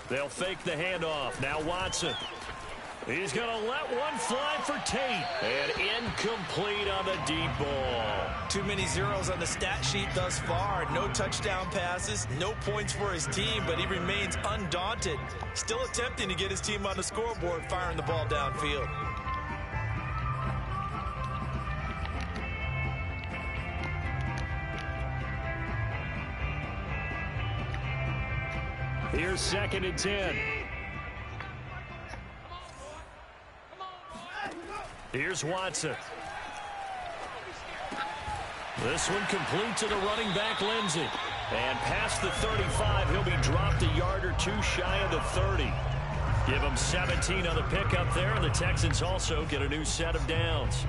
They'll fake the handoff. Now Watson. He's going to let one fly for Tate. And incomplete on the deep ball. Too many zeros on the stat sheet thus far. No touchdown passes, no points for his team, but he remains undaunted. Still attempting to get his team on the scoreboard, firing the ball downfield. Here's 2nd and 10. Here's Watson. This one complete to the running back, Lindsey. And past the 35, he'll be dropped a yard or two shy of the 30. Give him 17 on the pickup there, and the Texans also get a new set of downs.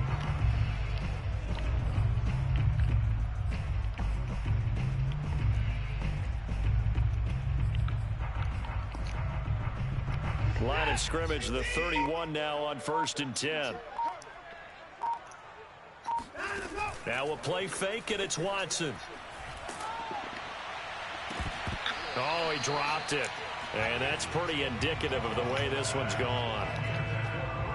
Line of scrimmage, the 31 now on 1st and 10. Now a play fake, and it's Watson. Oh, he dropped it. And that's pretty indicative of the way this one's gone.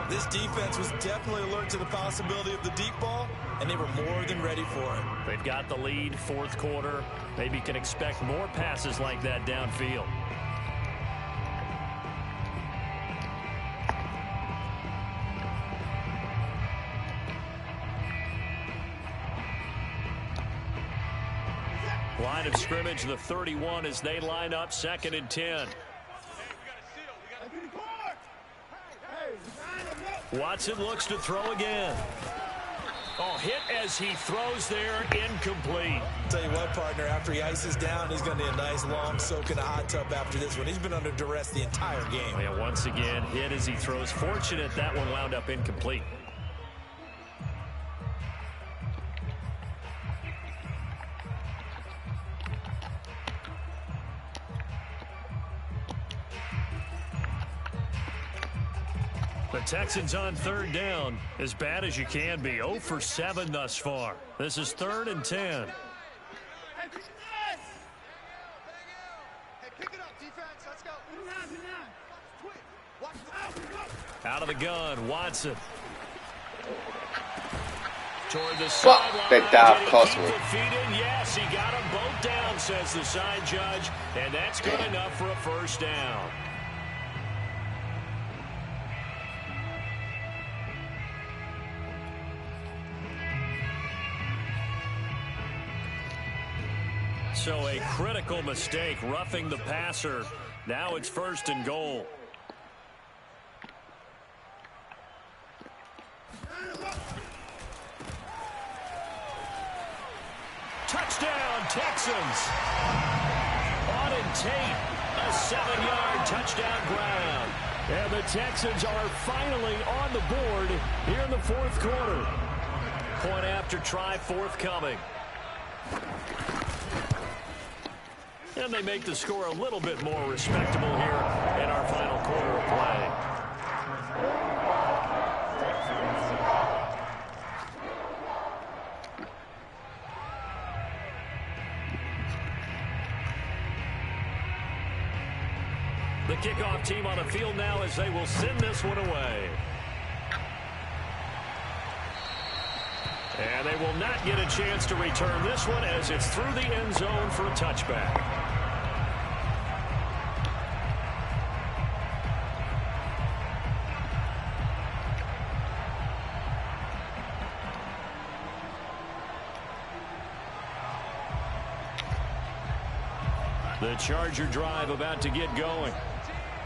This defense was definitely alert to the possibility of the deep ball, and they were more than ready for it. They've got the lead, 4th quarter. Maybe can expect more passes like that downfield. Line of scrimmage, the 31 as they line up 2nd and 10. Watson looks to throw again. Oh, hit as he throws there, incomplete. Tell you what, partner, after he ices down, he's going to need a nice long soak in a hot tub after this one. He's been under duress the entire game. Oh, yeah, once again, hit as he throws. Fortunate that one wound up incomplete. The Texans on 3rd down, as bad as you can be. 0 for 7 thus far. This is 3rd and 10. Out of the gun, Watson. Toward the sideline. That dive cost me. Yes, he got them both down, says the side judge, and that's good enough for a 1st down. So a critical mistake, roughing the passer. Now it's 1st and goal. Touchdown, Texans. Auden Tate, a 7-yard touchdown ground. And the Texans are finally on the board here in the 4th quarter. Point after try forthcoming. And they make the score a little bit more respectable here in our final quarter of play. The kickoff team on the field now as they will send this one away. And they will not get a chance to return this one as it's through the end zone for a touchback. The Charger drive about to get going.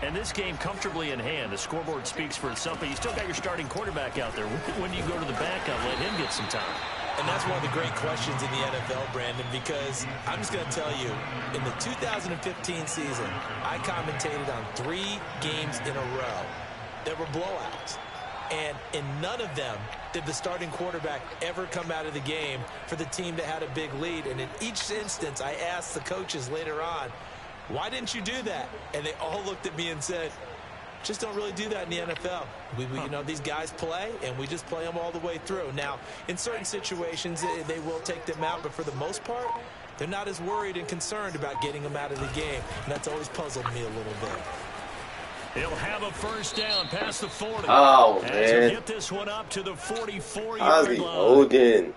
And this game comfortably in hand. The scoreboard speaks for itself, but you still got your starting quarterback out there. When do you go to the backup, let him get some time? And that's one of the great questions in the NFL, Brandon, because I'm just going to tell you, in the 2015 season, I commentated on 3 games in a row that were blowouts. And in none of them did the starting quarterback ever come out of the game for the team that had a big lead. And in each instance, I asked the coaches later on, why didn't you do that? And they all looked at me and said, just don't really do that in the NFL. You know, these guys play, and we just play them all the way through. Now, in certain situations, they will take them out, but for the most part, they're not as worried and concerned about getting them out of the game. And that's always puzzled me a little bit. He'll have a first down past the 40. Oh, As man. he'll get this one up to the 44-yard How's he line. holding?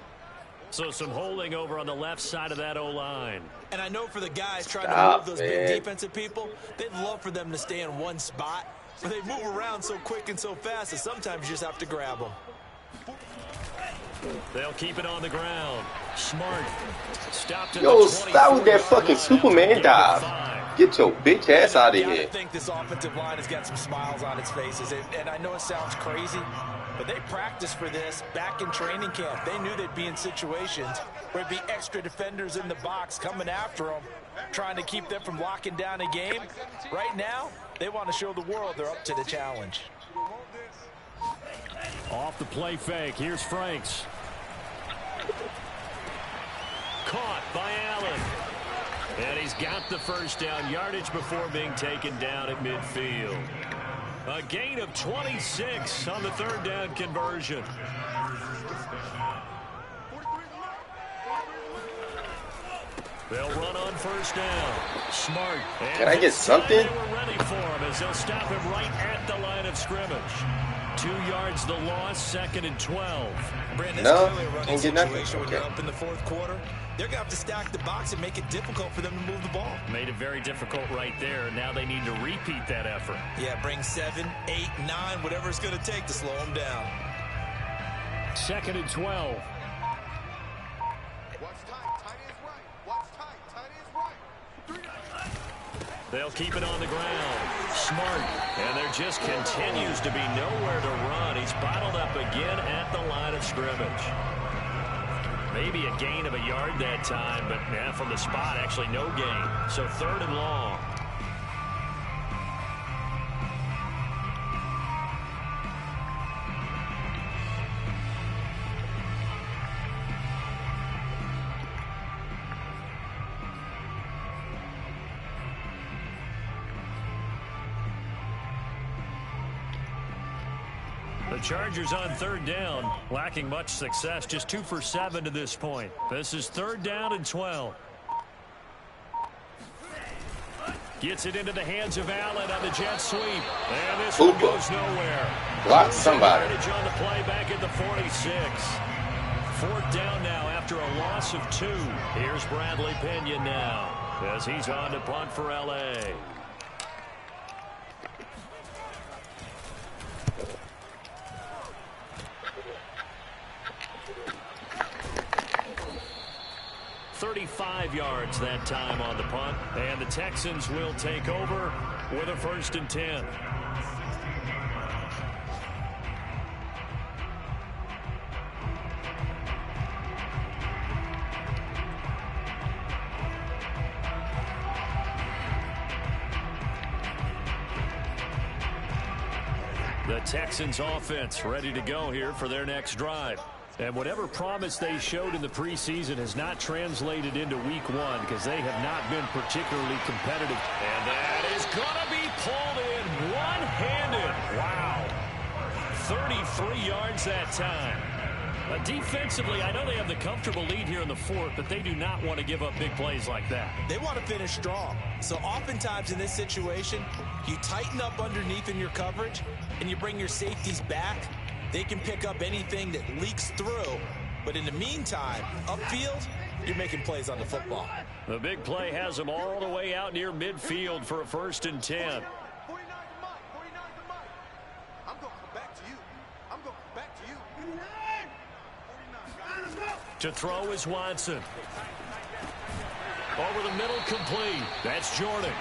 So some holding over on the left side of that O-line. And I know for the guys trying to Stop, move those man. big defensive people, they'd love for them to stay in one spot. But they move around so quick and so fast that sometimes you just have to grab them. They'll keep it on the ground. Smart. Stopped at Yo, the stop with that 24-yard fucking line Superman after a dive. gain of 5. Get your bitch ass out of I here. think this offensive line has got some smiles on its faces. And I know it sounds crazy, but they practiced for this back in training camp. They knew they'd be in situations where there'd be extra defenders in the box coming after them, trying to keep them from locking down a game. Right now, they want to show the world they're up to the challenge. Off the play fake. Here's Franks. Caught by Allen. And he's got the first down yardage before being taken down at midfield. A gain of 26 on the third down conversion. They'll run on first down. Smart. And Can I get something? They were ready for him as they'll stop him right at the line of scrimmage. 2 yards the loss, 2nd and 12. Brandon, No, clearly a running ain't get nothing. situation when Okay. you're up in the fourth quarter. They're going to have to stack the box and make it difficult for them to move the ball. Made it very difficult right there. Now they need to repeat that effort. Yeah, bring 7, 8, 9, whatever it's going to take to slow them down. 2nd and 12. They'll keep it on the ground. Smart. And there just continues to be nowhere to run. He's bottled up again at the line of scrimmage. Maybe a gain of a yard that time, but from the spot, actually no gain. So 3rd and long. The Chargers on 3rd down, lacking much success, just 2 for 7 to this point. This is 3rd down and 12. Gets it into the hands of Allen on the jet sweep. And this one goes nowhere. Block somebody. Advantage on the play back at the 46. 4th down now after a loss of 2. Here's Bradley Pinion now as he's on to punt for L.A. .35 yards that time on the punt, and the Texans will take over with a 1st and 10. The Texans offense ready to go here for their next drive. And whatever promise they showed in the preseason has not translated into week 1 because they have not been particularly competitive. And that is going to be pulled in one-handed. Wow. 33 yards that time. Defensively, I know they have the comfortable lead here in the 4th, but they do not want to give up big plays like that. They want to finish strong. So oftentimes in this situation, you tighten up underneath in your coverage and you bring your safeties back. They can pick up anything that leaks through. But in the meantime, upfield, you're making plays on the football. The big play has them all the way out near midfield for a 1st and 10. To throw is Watson. Over the middle, complete. That's Jordan.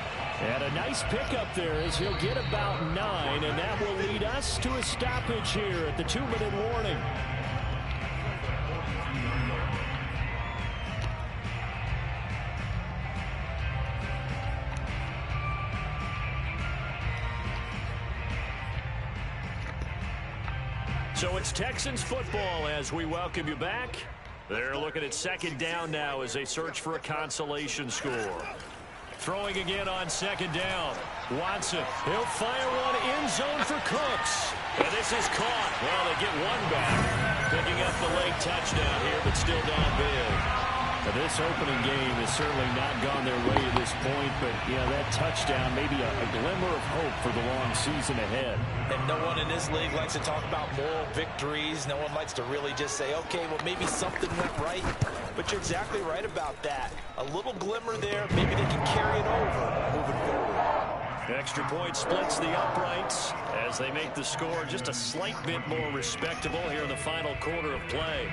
And a nice pickup there as he'll get about 9, and that will lead us to a stoppage here at the 2-minute warning. So it's Texans football as we welcome you back. They're looking at 2nd down now as they search for a consolation score. Throwing again on 2nd down. Watson, he'll fire one end zone for Cooks. And this is caught. Well, they get one back. Picking up the late touchdown here, but still down big. Now, this opening game has certainly not gone their way to this point, but, that touchdown, maybe a glimmer of hope for the long season ahead. And no one in this league likes to talk about moral victories. No one likes to really just say, okay, well, maybe something went right. But you're exactly right about that. A little glimmer there, maybe they can carry it over moving forward. Extra point splits the uprights as they make the score just a slight bit more respectable here in the final quarter of play.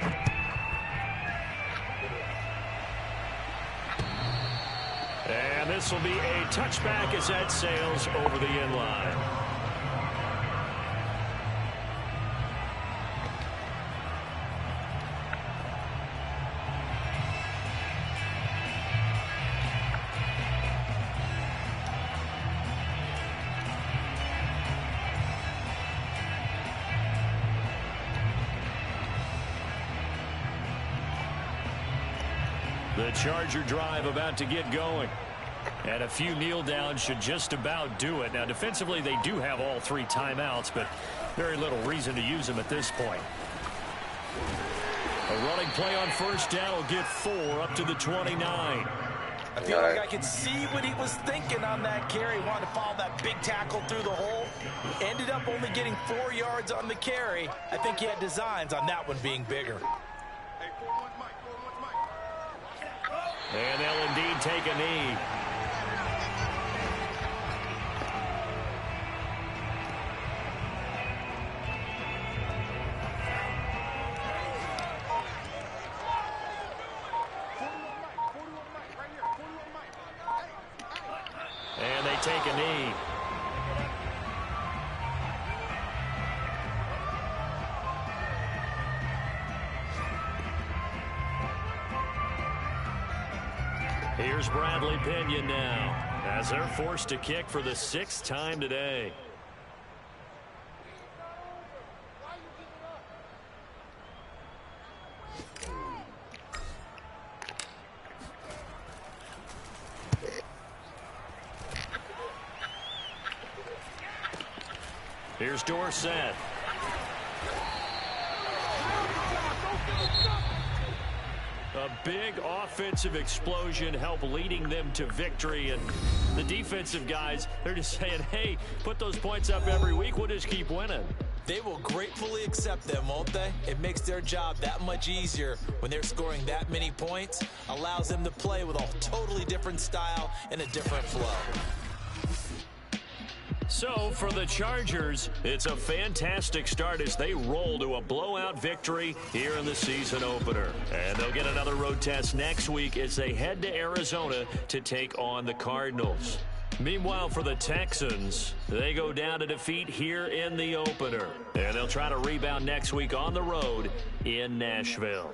And this will be a touchback as that sails over the end line. The Charger drive about to get going. And a few kneel downs should just about do it. Now, defensively, they do have all 3 timeouts, but very little reason to use them at this point. A running play on first down will get 4 up to the 29. I feel like I could see what he was thinking on that carry. He wanted to follow that big tackle through the hole. Ended up only getting 4 yards on the carry. I think he had designs on that one being bigger. And they'll indeed take a knee. And they take a knee. Here's Bradley Pinion now as they're forced to kick for the 6th time today. Here's Dorsett. A big offensive explosion helped leading them to victory. And the defensive guys, they're just saying, hey, put those points up every week. We'll just keep winning. They will gratefully accept them, won't they? It makes their job that much easier when they're scoring that many points. Allows them to play with a totally different style and a different flow. So for the Chargers, it's a fantastic start as they roll to a blowout victory here in the season opener. And they'll get another road test next week as they head to Arizona to take on the Cardinals. Meanwhile, for the Texans, they go down to defeat here in the opener. And they'll try to rebound next week on the road in Nashville.